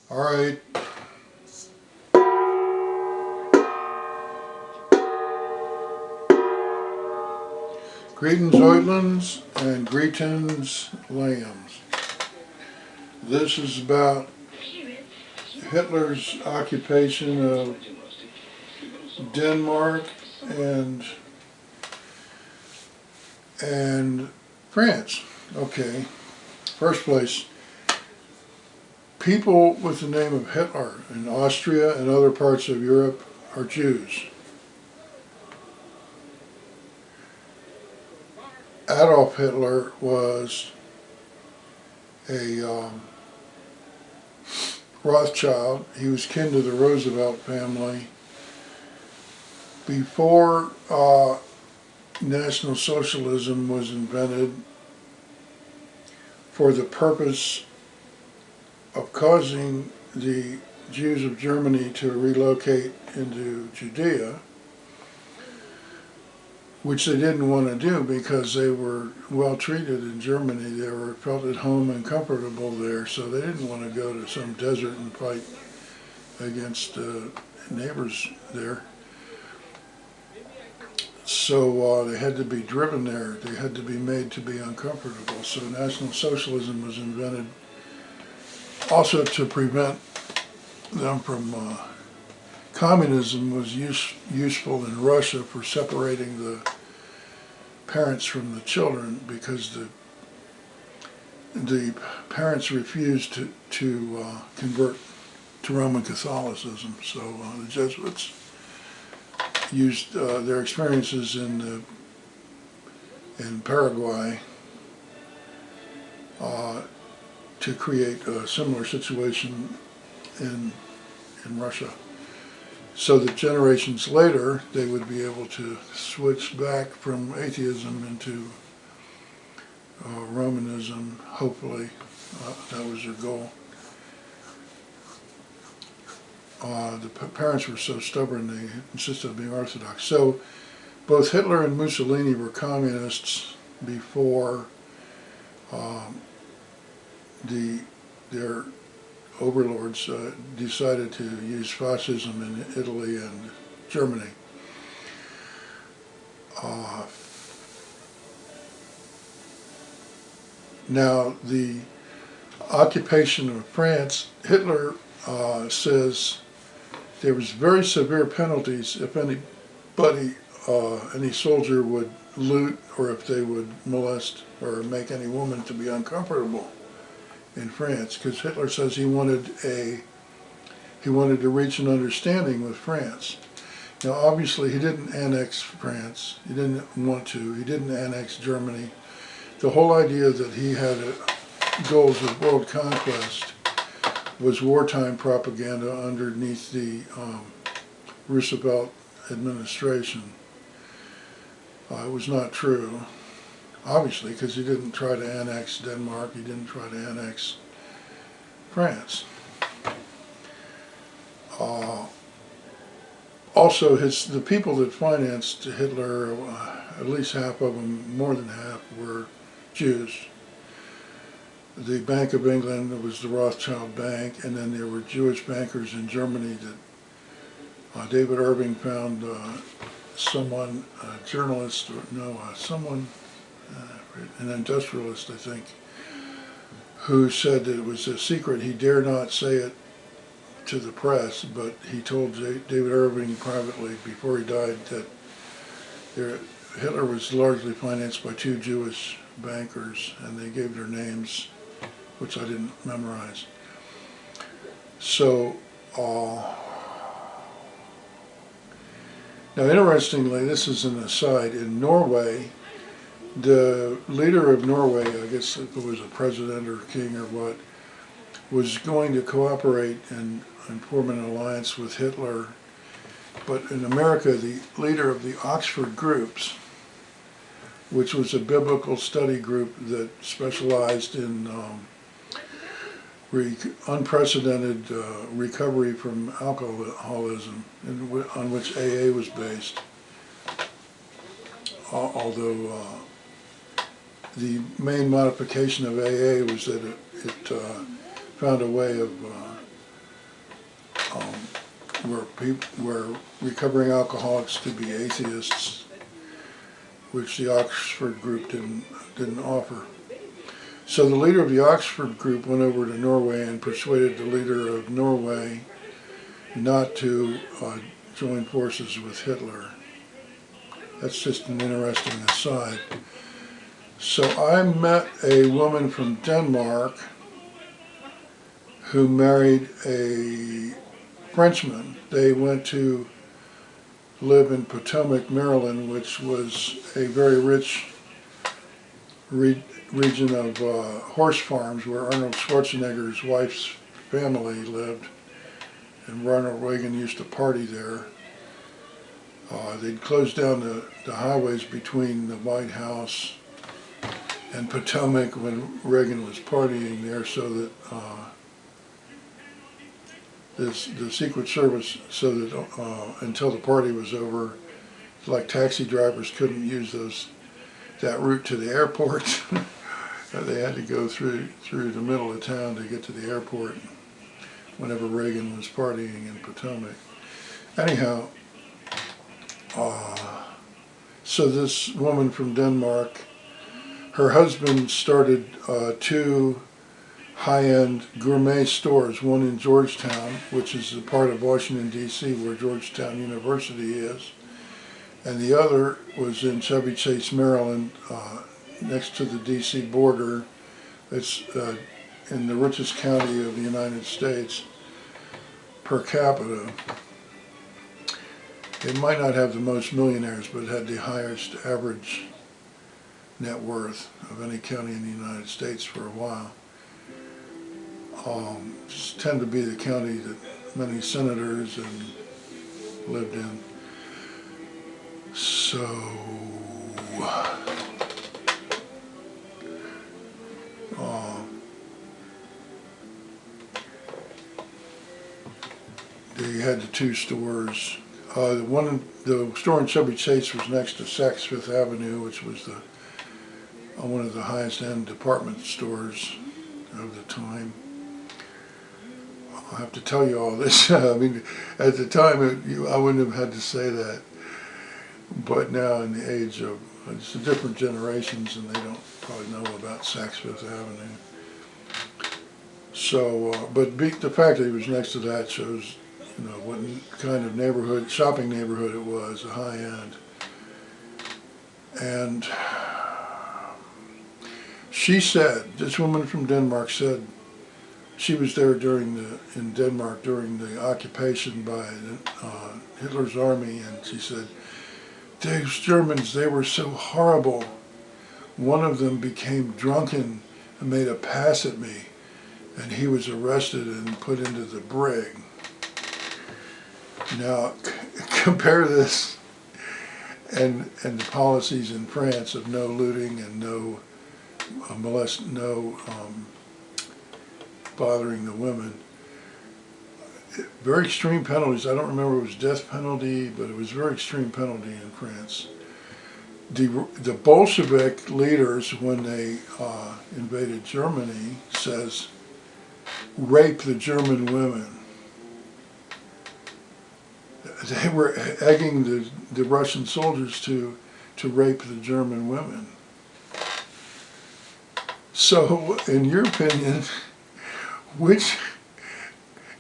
All right. Greetings, Oitlins, and greetings, lambs. This is about Hitler's occupation of Denmark and France. Okay. First place, people with the name of Hitler in Austria and other parts of Europe are Jews. Adolf Hitler was a Rothschild. He was kin to the Roosevelt family. Before National Socialism was invented for the purpose of causing the Jews of Germany to relocate into Judea, which they didn't want to do because they were well treated in Germany. They were felt at home and comfortable there, so they didn't want to go to some desert and fight against neighbors there. So they had to be driven there. They had to be made to be uncomfortable. So National Socialism was invented also to prevent them from communism was useful in Russia for separating the parents from the children, because the parents refused to convert to Roman Catholicism. So the Jesuits used their experiences in Paraguay to create a similar situation in Russia, so that generations later they would be able to switch back from atheism into Romanism. Hopefully, that was their goal. The parents were so stubborn they insisted on being Orthodox. So both Hitler and Mussolini were communists before their overlords decided to use fascism in Italy and Germany. Now, the occupation of France, Hitler says there was very severe penalties if anybody, any soldier would loot, or if they would molest or make any woman to be uncomfortable in France, because Hitler says he wanted to reach an understanding with France. Now, obviously, he didn't annex France. He didn't want to. He didn't annex Germany. The whole idea that he had goals of world conquest was wartime propaganda underneath the Roosevelt administration. It was not true, obviously, because he didn't try to annex Denmark. He didn't try to annex France. Also, the people that financed Hitler, at least half of them, more than half, were Jews. The Bank of England was the Rothschild Bank, and then there were Jewish bankers in Germany that David Irving found someone, a journalist, an industrialist, I think, who said that it was a secret. He dare not say it to the press, but he told David Irving privately before he died that Hitler was largely financed by two Jewish bankers, and they gave their names, which I didn't memorize. So, now interestingly, this is an aside, in Norway, the leader of Norway, I guess if it was a president or king or what, was going to cooperate and form an alliance with Hitler. But in America, the leader of the Oxford groups, which was a biblical study group that specialized in unprecedented recovery from alcoholism, on which AA was based, although the main modification of AA was that it found a way of where recovering alcoholics could be atheists, which the Oxford group didn't offer. So the leader of the Oxford group went over to Norway and persuaded the leader of Norway not to join forces with Hitler. That's just an interesting aside. So I met a woman from Denmark who married a Frenchman. They went to live in Potomac, Maryland, which was a very rich region of horse farms where Arnold Schwarzenegger's wife's family lived, and Ronald Reagan used to party there. They'd closed down the highways between the White House and Potomac when Reagan was partying there, so that the Secret Service, so that until the party was over, like taxi drivers couldn't use that route to the airport. They had to go through the middle of town to get to the airport whenever Reagan was partying in Potomac. Anyhow, so this woman from Denmark, her husband started 2 high-end gourmet stores, one in Georgetown, which is a part of Washington, D.C., where Georgetown University is, and the other was in Chevy Chase, Maryland, next to the D.C. border. It's in the richest county of the United States per capita. It might not have the most millionaires, but it had the highest average net worth of any county in the United States for a while. Just tend to be the county that many senators lived in. So they had the 2 stores. The store in Chevy Chase was next to Saks Fifth Avenue, which was one of the highest end department stores of the time. I'll have to tell you all this. I mean, at the time, I wouldn't have had to say that. But now, in the age of it's the different generations, and they don't probably know about Saks Fifth Avenue. So, but the fact that he was next to that shows, what kind of shopping neighborhood it was, a high end. And she said, this woman from Denmark said, she was there in Denmark during the occupation by Hitler's army, and she said, those Germans, they were so horrible. One of them became drunken and made a pass at me, and he was arrested and put into the brig. Now, compare this and the policies in France of no looting and no bothering the women. Very extreme penalties. I don't remember if it was death penalty, but it was very extreme penalty in France. The Bolshevik leaders, when they invaded Germany, says, rape the German women. They were egging the Russian soldiers to rape the German women. So, in your opinion, which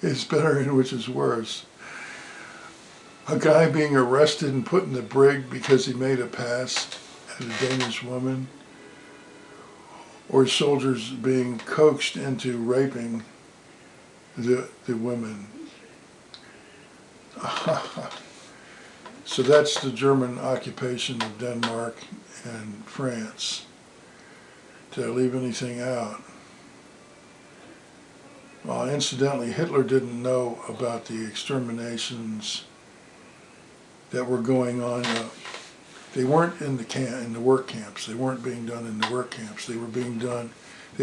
is better and which is worse? A guy being arrested and put in the brig because he made a pass at a Danish woman? Or soldiers being coaxed into raping the women? So that's the German occupation of Denmark and France. Did I leave anything out? Well, incidentally, Hitler didn't know about the exterminations that were going on. They weren't in the work camps. They weren't being done in the work camps. They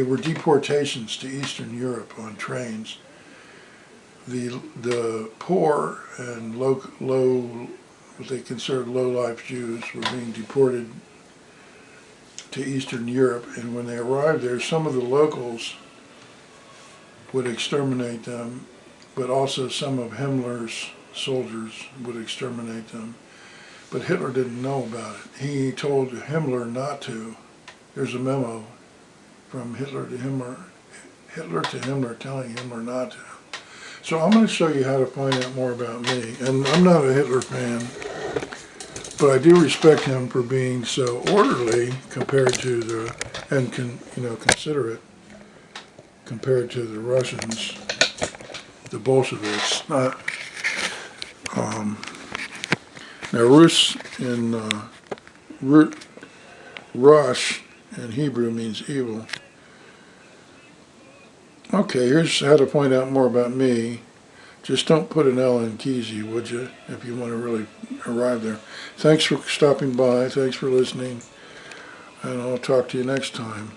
were deportations to Eastern Europe on trains. The poor and low, what they considered low-life Jews were being deported to Eastern Europe, and when they arrived there, some of the locals would exterminate them, but also some of Himmler's soldiers would exterminate them. But Hitler didn't know about it. He told Himmler not to. There's a memo from Hitler to Himmler telling Himmler not to. So I'm going to show you how to find out more about me. And I'm not a Hitler fan, but I do respect him for being so orderly compared to considerate compared to the Russians, the Bolsheviks. Now Rus in Rush in Hebrew means evil. Okay, here's how to find out more about me. Just don't put an L in Keesey, would you, if you want to really arrive there. Thanks for stopping by. Thanks for listening. And I'll talk to you next time.